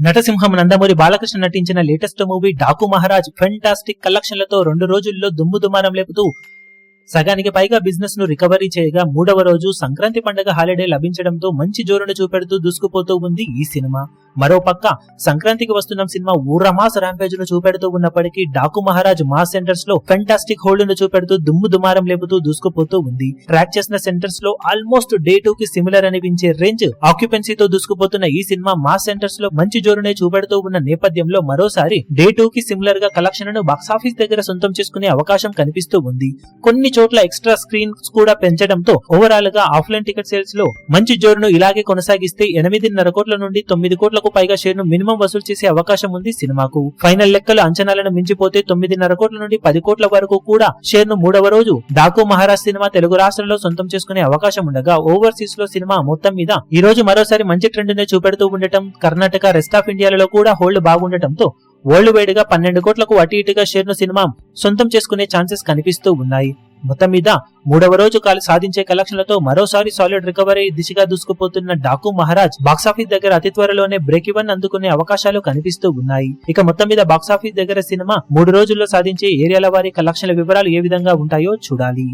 నటసింహం నందమూరి బాలకృష్ణ నటించిన latest movie Daaku Maharaj fantastic కలెక్షన్లతో 2 రోజుల్లో దుమ్ము దుమారం లేపుతూ సగానికి పైగా బిజినెస్ ను రికవరీ చేయగా మూడవ రోజు సంక్రాంతి పండుగ హాలిడే లభించడంతో మంచి జోరును చూపెడుతూ దూసుకుపోతూ ఉంది ఈ సినిమా. మరోపక్క సంక్రాంతికి వస్తున్న సినిమా ఊరమాస్ ర్యాంపేజ్ ను చూపెడుతూ ఉన్నప్పటికీ డాకు మహారాజ్ మాస్ సెంటర్స్ లో ఫెంటాస్టిక్ హోల్డ్ ను చూపెడుతూ దుమ్ము దుమారం లేపుతూ దూసుకుపోతూ ఉంది. ట్రాక్ చేసిన సెంటర్స్ లో ఆల్మోస్ట్ డే 2 కి సిమిలర్ అనిపించే రేంజ్ ఆక్యుపెన్సీతో దూసుకుపోతున్న ఈ సినిమా మాస్ సెంటర్స్ లో మంచి జోరునే చూపెడుతూ ఉన్న నేపథ్యంలో మరోసారి డే 2 కి సిమిలర్ గా కలెక్షన్ ను బాక్సాఫీస్ దగ్గర సొంతం చేసుకునే అవకాశం కనిపిస్తూ ఉంది. కొన్ని చోట్ల ఎక్స్ట్రా స్క్రీన్స్ కూడా పెంచడంతో ఓవరాల్ గా ఆఫ్లైన్ టికెట్ సేల్స్ లో మంచి జోరును ఇలాగే కొనసాగిస్తే 8.5 కోట్ల నుండి 9 కోట్లకు పైగా షేర్ ను మినిమం వసూలు చేసే అవకాశం ఉంది సినిమాకు. ఫైనల్ లెక్కలు అంచనాలను మించిపోతే 9.5 కోట్ల నుండి 10 కోట్ల వరకు కూడా షేర్ ను మూడవ రోజు డాకు మహారాజ్ సినిమా తెలుగు రాష్ట్రాల్లో సొంతం చేసుకునే అవకాశం ఉండగా ఓవర్సీస్ లో సినిమా మొత్తం మీద ఈ రోజు మరోసారి మంచి ట్రెండ్ నే చూపెడుతూ ఉండటం, కర్ణాటక, రెస్ట్ ఆఫ్ ఇండియాలలో కూడా హోల్డ్ బాగుండటంతో వరల్డ్ వైడ్ గా 12 కోట్లకు అటు ఇటుగా షేర్ ను సినిమా సొంతం చేసుకునే ఛాన్సెస్ కనిపిస్తూ ఉన్నాయి. మొత్తం మీద మూడవ రోజు సాధించే కలెక్షన్లతో మరోసారి సాలిడ్ రికవరీ దిశగా దూసుకుపోతున్న డాకు మహారాజ్ బాక్సాఫీస్ దగ్గర అతి త్వరలోనే బ్రేక్ ఈవెన్ అందుకునే అవకాశాలు కనిపిస్తూ ఉన్నాయి. ఇక మొత్తం మీద బాక్సాఫీస్ దగ్గర సినిమా 3 రోజుల్లో సాధించే ఏరియాల వారి కలెక్షన్ల వివరాలు ఏ విధంగా ఉంటాయో చూడాలి.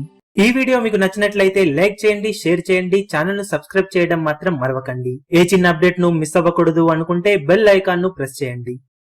ఈ వీడియో మీకు నచ్చినట్లయితే లైక్ చేయండి, షేర్ చేయండి, ఛానల్ ను సబ్స్క్రైబ్ చేయడం మాత్రం మరవకండి. ఏ చిన్న అప్డేట్ ను మిస్ అవ్వకూడదు అనుకుంటే బెల్ ఐకాన్ ను ప్రెస్ చేయండి.